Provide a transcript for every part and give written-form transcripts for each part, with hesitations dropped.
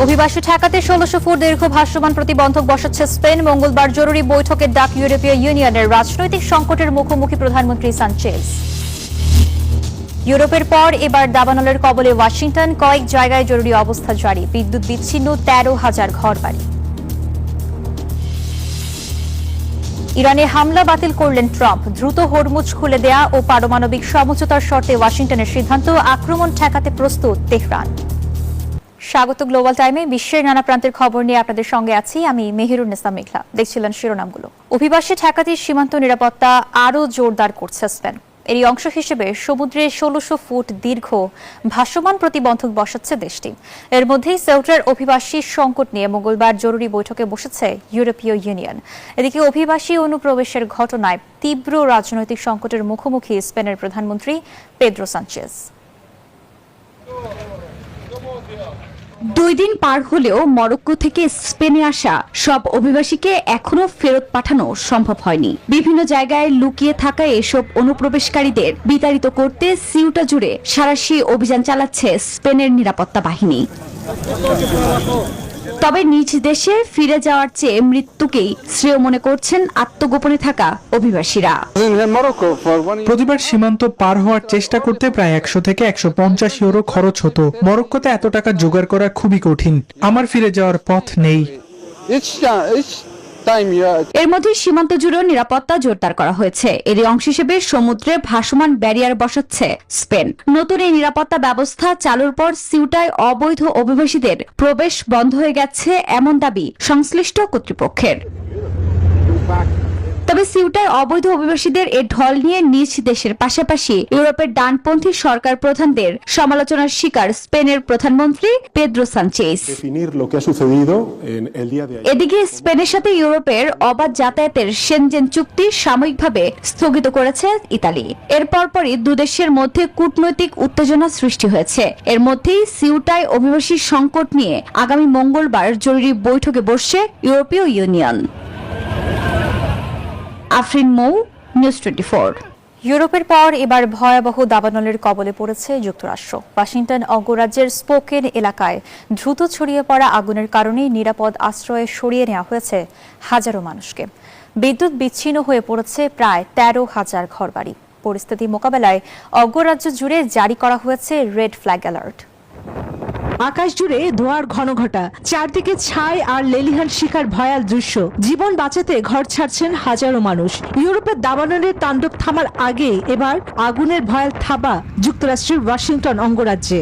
অভিবাসী ঠেকাতে ১৬০০ ফুট দীর্ঘ ভাসমান প্রতিবন্ধক বসাচ্ছে স্পেন। মঙ্গলবার জরুরি বৈঠকের ডাক ইউরোপীয় ইউনিয়নের। রাজনৈতিক সংকটের মুখোমুখি প্রধানমন্ত্রী সানচেজ। ইউরোপের পর এবার দাবানলের কবলে ওয়াশিংটন। কয়েক জায়গায় জরুরি অবস্থা জারি। বিদ্যুৎ বিচ্ছিন্ন ১৩,০০০ ঘরবাড়ি। ইরানে হামলা বাতিল করলেন ট্রাম্প। দ্রুত হরমুজ খুলে দেয়া ও পারমাণবিক সমঝোতার শর্তে ওয়াশিংটনের সিদ্ধান্ত। আক্রমণ ঠেকাতে প্রস্তুত তেহরান। স্বাগত গ্লোবাল টাইমে। বিশ্বের নানা প্রান্তের খবর নিয়ে আপনাদের সঙ্গে আছি আমি মেহেরুন্নেসা মেঘলা। দেখছিলেন শিরোনামগুলো। অভিবাসী ঠেকাতে সীমান্ত নিরাপত্তা আরও জোরদার করছে স্পেন। এরই অংশ হিসেবে সমুদ্রে ১৬০০ ফুট দীর্ঘ ভাসমান প্রতিবন্ধক বসাচ্ছে দেশটি। এর মধ্যেই সেউটার অভিবাসী সংকট নিয়ে মঙ্গলবার জরুরি বৈঠকে বসেছে ইউরোপীয় ইউনিয়ন। এদিকে অভিবাসী অনুপ্রবেশের ঘটনায় তীব্র রাজনৈতিক সংকটের মুখোমুখি স্পেনের প্রধানমন্ত্রী পেদ্রো সানচেজ। ২ দিন পার হলেও মরক্কো থেকে স্পেনে আসা সব অভিবাসীকে এখনো ফেরত পাঠানো সম্ভব হয়নি। বিভিন্ন জায়গায় লুকিয়ে থাকা এসব অনুপ্রবেশকারীদের বিতাড়িত করতে সিউটা জুড়ে সাঁড়াশি অভিযান চালাচ্ছে স্পেনের নিরাপত্তা বাহিনী। তবে নিজ দেশে ফিরে যাওয়ার চেয়ে মৃত্যুকেই শ্রেয় মনে করছেন আত্মগোপনে থাকা অভিবাসীরা। প্রতিবার সীমান্ত পার হওয়ার চেষ্টা করতে প্রায় ১০০ থেকে ১৫০ ইউরো খরচ হতো। মরক্কোতে এত টাকা জোগাড় করা খুবই কঠিন। আমার ফিরে যাওয়ার পথ নেই। এর মধ্যে সীমান্ত জুড়েও নিরাপত্তা জোরদার করা হয়েছে। এরই অংশ হিসেবে সমুদ্রে ভাসমান ব্যারিয়ার বসাচ্ছে স্পেন। নতুন এই নিরাপত্তা ব্যবস্থা চালুর পর সিউটায় অবৈধ অভিবাসীদের প্রবেশ বন্ধ হয়ে গেছে এমন দাবি সংশ্লিষ্ট কর্তৃপক্ষের। তবে সিউটায় অবৈধ অভিবাসীদের এ ঢল নিয়ে নিজ দেশের পাশাপাশি ইউরোপের ডানপন্থী সরকার প্রধানদের সমালোচনার শিকার স্পেনের প্রধানমন্ত্রী পেদ্রো সানচেজ। এদিকে স্পেনের সাথে ইউরোপের অবাধ যাতায়াতের শেনজেন চুক্তি সাময়িকভাবে স্থগিত করেছে ইতালি। এর পরপরই দুদেশের মধ্যে কূটনৈতিক উত্তেজনা সৃষ্টি হয়েছে। এর মধ্যেই সিউটায় অভিবাসী সংকট নিয়ে আগামী মঙ্গলবার জরুরি বৈঠকে বসছে ইউরোপীয় ইউনিয়ন। আফরিন মৌ, নিউজ 24। ইউরোপের পর এবার ভয়াবহ দাবানলের কবলে পড়েছে যুক্তরাষ্ট্র। ওয়াশিংটন অঙ্গরাজ্যের স্পোকেন এলাকায় দ্রুত ছড়িয়ে পড়া আগুনের কারণে নিরাপদ আশ্রয়ে সরিয়ে নেওয়া হয়েছে হাজারো মানুষকে। বিদ্যুৎ বিচ্ছিন্ন হয়ে পড়েছে প্রায় ১৩,০০০ ঘরবাড়ি। পরিস্থিতি মোকাবেলায় অঙ্গরাজ্য জুড়ে জারি করা হয়েছে রেড ফ্ল্যাগ অ্যালার্ট। আকাশ জুড়ে ধোঁয়ার ঘনঘটা, চারদিকে ছাই আর লেলিহান শিকার ভয়াল দৃশ্য। জীবন বাঁচাতে ঘর ছাড়ছেন হাজারো মানুষ। ইউরোপের দাবানলের তাণ্ডব থামার আগে এবার আগুনের ভয়াল থাবা যুক্তরাষ্ট্রের ওয়াশিংটন অঙ্গরাজ্যে।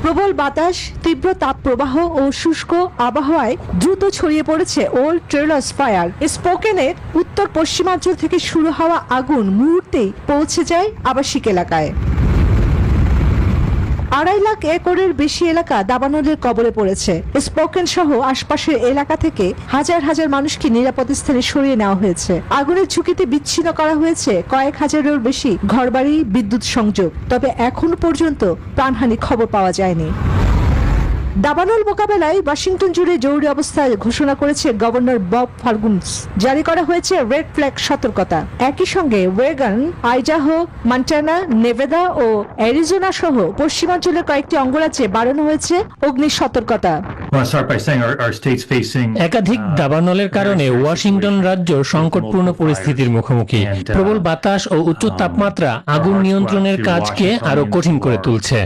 প্রবল বাতাস, তীব্র তাপপ্রবাহ ও শুষ্ক আবহাওয়ায় দ্রুত ছড়িয়ে পড়েছে ওল্ড ট্রেলার্স ফায়ার। স্পোকেনের উত্তর পশ্চিমাঞ্চল থেকে শুরু হওয়া আগুন মুহূর্তেই পৌঁছে যায় আবাসিক এলাকায়। ২.৫ লাখ একরের বেশি এলাকা দাবানলের কবলে পড়েছে। স্পোকেন সহ আশপাশের এলাকা থেকে হাজার হাজার মানুষকে নিরাপদ স্থানে সরিয়ে নেওয়া হয়েছে। আগুনের ঝুঁকিতে বিচ্ছিন্ন করা হয়েছে কয়েক হাজারের বেশি ঘরবাড়ি, বিদ্যুৎ সংযোগ। তবে এখনো পর্যন্ত প্রাণহানির খবর পাওয়া যায়নি। দাবানল মোকাবেলায় ওয়াশিংটন জুড়ে জরুরি অবস্থা ঘোষণা করেছে গভর্নর বব ফার্গুন্স। জারি করা হয়েছে রেড ফ্ল্যাগ সতর্কতা। একই সঙ্গে ওয়েগান, আইডাহো, মন্টানা, নেভাদা ও অ্যারিজোনা সহ পশ্চিমাঞ্চলের কয়েকটি অঙ্গরাজ্যে বাড়ানো হয়েছে অগ্নি সতর্কতা। একাধিক দাবানলের কারণে ওয়াশিংটন রাজ্য সংকটপূর্ণ পরিস্থিতির মুখোমুখি। প্রবল বাতাস ও উচ্চ তাপমাত্রা আগুন নিয়ন্ত্রণের কাজকে আরো কঠিন করে তুলছে।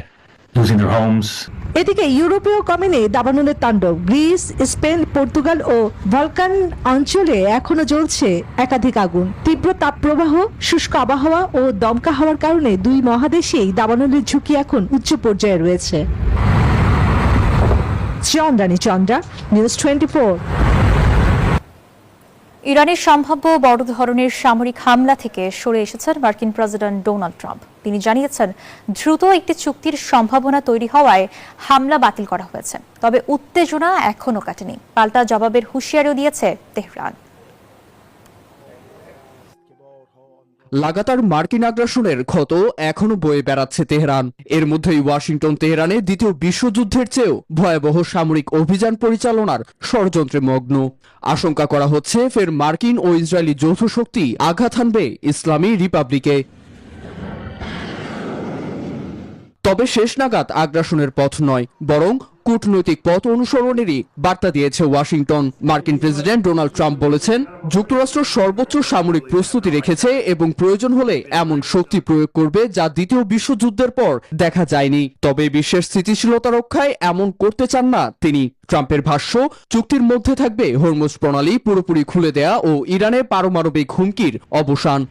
এদিকে ইউরোপীয় কমিনে দাবানলের তাণ্ডব। গ্রিস, স্পেন, পর্তুগাল ও বালকান অঞ্চলে এখনো জ্বলছে একাধিক আগুন। তীব্র তাপপ্রবাহ, শুষ্ক আবহাওয়া ও দমকা হওয়ার কারণে দুই মহাদেশেই দাবানলের ঝুঁকি এখন উচ্চ পর্যায়ে রয়েছে। চন্দ্রা, নিউজ 24। ইরানের সম্ভাব্য বড় ধরনের সামরিক হামলা থেকে সরে এসেছেন মার্কিন প্রেসিডেন্ট ডোনাল্ড ট্রাম্প। তিনি জানিয়েছেন দ্রুত একটি চুক্তির সম্ভাবনা তৈরি হওয়ায় হামলা বাতিল করা হয়েছে। তবে উত্তেজনা এখনো কাটেনি। পাল্টা জবাবের হুঁশিয়ারিও দিয়েছে তেহরান। লাগাতার মার্কিন আগ্রাসনের ক্ষত এখনো বয়ে বেড়াচ্ছে তেহরান। এর মধ্যেই ওয়াশিংটন তেহরানে দ্বিতীয় বিশ্বযুদ্ধের চেয়েও ভয়াবহ সামরিক অভিযান পরিচালনার ষড়যন্ত্রে মগ্ন। আশঙ্কা করা হচ্ছে ফের মার্কিন ও ইসরায়েলি যৌথ শক্তি আঘাত হানবে ইসলামী রিপাবলিকে। তবে শেষ নাগাদ আগ্রাসনের পথ নয়, বরং কূটনৈতিক পথ অনুসরণেরই বার্তা দিয়েছে ওয়াশিংটন। মার্কিন প্রেসিডেন্ট ডোনাল্ড ট্রাম্প বলেছেন, যুক্তরাষ্ট্র সর্বোচ্চ সামরিক প্রস্তুতি রেখেছে এবং প্রয়োজন হলে এমন শক্তি প্রয়োগ করবে যা দ্বিতীয় বিশ্বযুদ্ধের পর দেখা যায়নি। তবে বিশ্বের স্থিতিশীলতা রক্ষায় এমন করতে চান না তিনি। ট্রাম্পের ভাষ্য, চুক্তির মধ্যে থাকবে হরমুজ প্রণালী পুরোপুরি খুলে দেয়া ও ইরানের পারমাণবিক হুমকির অবসান।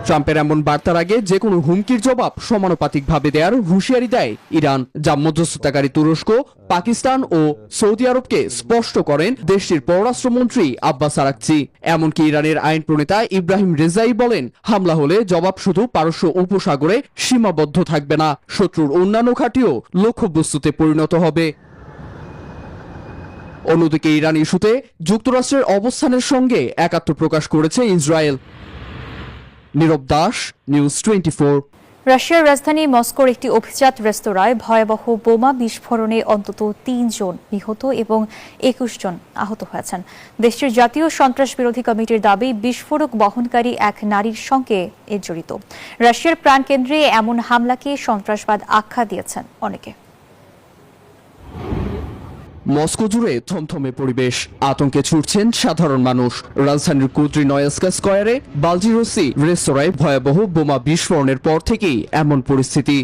ট্রাম্পের এমন বার্তার আগে যে কোনো হুমকির জবাব সমানুপাতিকভাবে দেওয়ার হুঁশিয়ারি দেয় ইরান, যা মধ্যস্থতাকারী তুরস্ক, পাকিস্তান ও সৌদি আরবকে স্পষ্ট করেন দেশটির পররাষ্ট্রমন্ত্রী আব্বাস আরাকচি। এমনকি ইরানের আইন প্রণেতা ইব্রাহিম রেজাই বলেন, হামলা হলে জবাব শুধু পারস্য উপসাগরে সীমাবদ্ধ থাকবে না, শত্রুর অন্যান্য ঘাঁটিও লক্ষ্যবস্তুতে পরিণত হবে। অন্যদিকে ইরান ইস্যুতে যুক্তরাষ্ট্রের অবস্থানের সঙ্গে একাত্ম প্রকাশ করেছে ইসরায়েল। নীরব দাস, নিউজ 24। রাশিয়ার রাজধানী মস্কোর একটি অভিজাত রেস্তোরাঁয় ভয়াবহ বোমা বিস্ফোরণে অন্তত 3 জন নিহত এবং 21 জন আহত হয়েছেন। দেশটির জাতীয় সন্ত্রাস বিরোধী কমিটির দাবি, বিস্ফোরক বহনকারী এক নারীর সঙ্গে এর জড়িত। রাশিয়ার প্রাণকেন্দ্রে এমন হামলাকে সন্ত্রাসবাদ আখ্যা দিয়েছেন অনেকে। মস্কো জুড়ে থমথমে পরিবেশ, আতঙ্কে ছুটছেন সাধারণ মানুষ। রাজধানীর কুদ্রিনয়েস্কা স্কয়ারে বালজিরোসি রেস্তোরাঁয় ভয়াবহ বোমা বিস্ফোরণের পর থেকেই এমন পরিস্থিতি।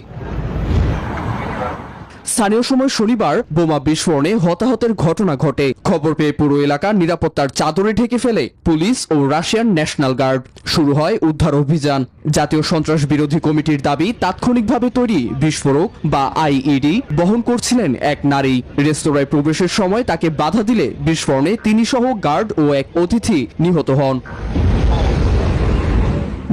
স্থানীয় সময় শনিবার বোমা বিস্ফোরণে হতাহতের ঘটনা ঘটে। খবর পেয়ে পুরো এলাকা নিরাপত্তার চাদরে ঢেকে ফেলে পুলিশ ও রাশিয়ান ন্যাশনাল গার্ড। শুরু হয় উদ্ধার অভিযান। জাতীয় সন্ত্রাস বিরোধী কমিটির দাবি, তাৎক্ষণিকভাবে তৈরি বিস্ফোরক বা আইইডি বহন করছিলেন এক নারী। রেস্তোরাঁয় প্রবেশের সময় তাকে বাধা দিলে বিস্ফোরণে তিনি সহ গার্ড ও এক অতিথি নিহত হন।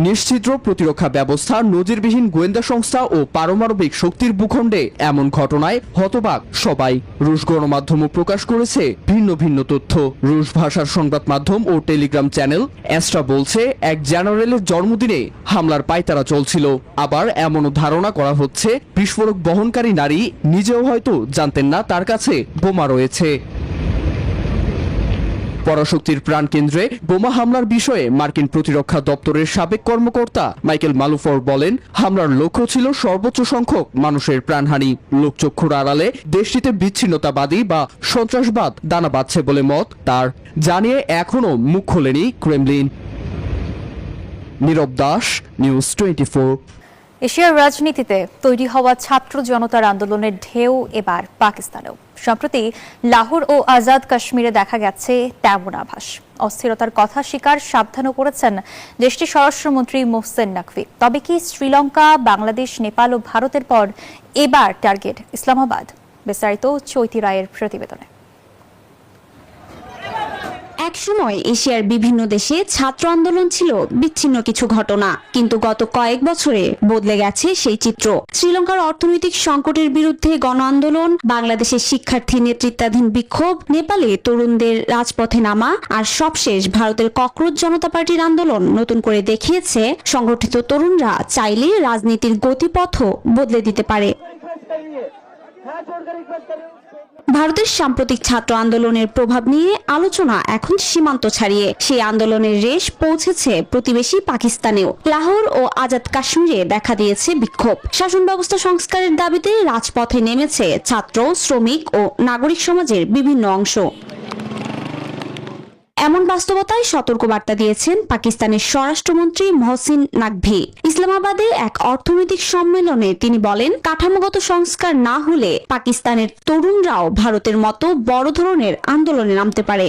নিশ্চিদ্র প্রতিরক্ষা ব্যবস্থা, নজিরবিহীন গোয়েন্দা সংস্থা ও পারমাণবিক শক্তির ভূখণ্ডে এমন ঘটনায় হতবাক সবাই। রুশ গণমাধ্যমও প্রকাশ করেছে ভিন্ন ভিন্ন তথ্য। রুশ ভাষার সংবাদ মাধ্যম ও টেলিগ্রাম চ্যানেল অ্যাস্ট্রা বলছে, এক জেনারেলের জন্মদিনে হামলার পায়তারা চলছিল। আবার এমনও ধারণা করা হচ্ছে, বিস্ফোরক বহনকারী নারী নিজেও হয়তো জানতেন না তার কাছে বোমা রয়েছে। পরাশক্তির প্রাণকেন্দ্রে বোমা হামলার বিষয়ে মার্কিন প্রতিরক্ষা দপ্তরের সাবেক কর্মকর্তা মাইকেল মালুফর বলেন, হামলার লক্ষ্য ছিল সর্বোচ্চ সংখ্যক মানুষের প্রাণহানি। লোকচক্ষুর আড়ালে দেশটিতে বিচ্ছিন্নতাবাদী বা সন্ত্রাসবাদ দানা বাঁধছে বলে মত তার। জানিয়ে এখনো মুখ খোলেনি ক্রেমলিন। নীরব দাস, নিউজ 24। এশিয়ার রাজনীতিতে তৈরি হওয়া ছাত্র জনতার আন্দোলনের ঢেউ এবার পাকিস্তানেও। সম্প্রতি লাহোর ও আজাদ কাশ্মীরে দেখা গেছে তেমন আভাস। অস্থিরতার কথা স্বীকার সাবধানও করেছেন দেশটির স্বরাষ্ট্রমন্ত্রী মোহসেন নাকভি। তবে কি শ্রীলঙ্কা, বাংলাদেশ, নেপাল ও ভারতের পর এবার টার্গেট ইসলামাবাদ? বিস্তারিত চৈতি রায়ের প্রতিবেদনে। একসময় এশিয়ার বিভিন্ন দেশে ছাত্র আন্দোলন ছিল বিচ্ছিন্ন কিছু ঘটনা, কিন্তু গত কয়েক বছরে বদলে গেছে সেই চিত্র। শ্রীলঙ্কার অর্থনৈতিক সংকটের বিরুদ্ধে গণ আন্দোলন, বাংলাদেশের শিক্ষার্থী নেতৃত্বাধীন বিক্ষোভ, নেপালে তরুণদের রাজপথে নামা, আর সবশেষ ভারতের ককরোচ জনতা পার্টির আন্দোলন নতুন করে দেখিয়েছে সংগঠিত তরুণরা চাইলে রাজনীতির গতিপথও বদলে দিতে পারে। ভারতের সাম্প্রতিক ছাত্র আন্দোলনের প্রভাব নিয়ে আলোচনা এখন সীমান্ত ছাড়িয়ে সেই আন্দোলনের রেশ পৌঁছেছে প্রতিবেশী পাকিস্তানেও। লাহোর ও আজাদ কাশ্মীরে দেখা দিয়েছে বিক্ষোভ। শাসন ব্যবস্থা সংস্কারের দাবিতে রাজপথে নেমেছে ছাত্র, শ্রমিক ও নাগরিক সমাজের বিভিন্ন অংশ। এমন বাস্তবতায় সতর্কবার্তা দিয়েছেন পাকিস্তানের স্বরাষ্ট্রমন্ত্রী মোহসিন নাকভি। ইসলামাবাদে এক অর্থনৈতিক সম্মেলনে তিনি বলেন, কাঠামোগত সংস্কার না হলে পাকিস্তানের তরুণরাও ভারতের মতো বড় ধরনের আন্দোলনে নামতে পারে।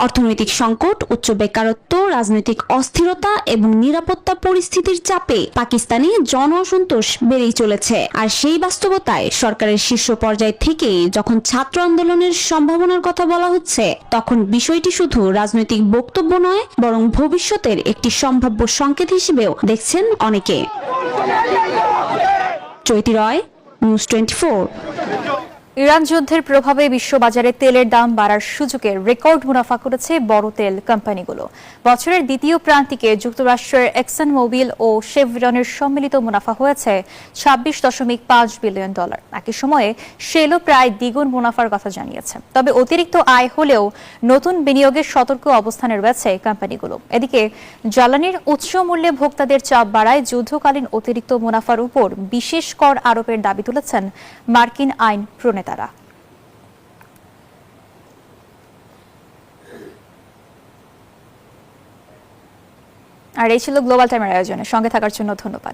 অর্থনৈতিক সংকট, উচ্চ বেকারত্ব, রাজনৈতিক অস্থিরতা এবং নিরাপত্তা পরিস্থিতির চাপে পাকিস্তানে জন অসন্তোষ বেড়েই চলেছে। আর সেই বাস্তবতায় সরকারের শীর্ষ পর্যায় থেকে যখন ছাত্র আন্দোলনের সম্ভাবনার কথা বলা হচ্ছে, তখন বিষয়টি শুধু রাজনৈতিক বক্তব্য নয়, বরং ভবিষ্যতের একটি সম্ভাব্য সংকেত হিসেবেও দেখছেন অনেকে। চৈতি রয়, নিউজ 24। ইরান যুদ্ধের প্রভাবে বিশ্ববাজারে তেলের দাম বাড়ার সুযোগে রেকর্ড মুনাফা করেছে বড় তেল কোম্পানিগুলো। বছরের দ্বিতীয় প্রান্তিকে যুক্তরাষ্ট্রের এক্সন মোবিল ও শেভরনের সম্মিলিত মুনাফা হয়েছে $26.5 বিলিয়ন। একই সময়ে শেলও প্রায় দ্বিগুণ মুনাফার কথা জানিয়েছে। তবে অতিরিক্ত আয় হলেও নতুন বিনিয়োগের সতর্ক অবস্থানে রয়েছে কোম্পানিগুলো। এদিকে জ্বালানির উচ্চ মূল্যে ভোক্তাদের চাপ বাড়ায় যুদ্ধকালীন অতিরিক্ত মুনাফার উপর বিশেষ কর আরোপের দাবি তুলেছেন মার্কিন আইন প্রণেতারা। আর এই ছিল গ্লোবাল টাইমের আয়োজনে। সঙ্গে থাকার জন্য ধন্যবাদ।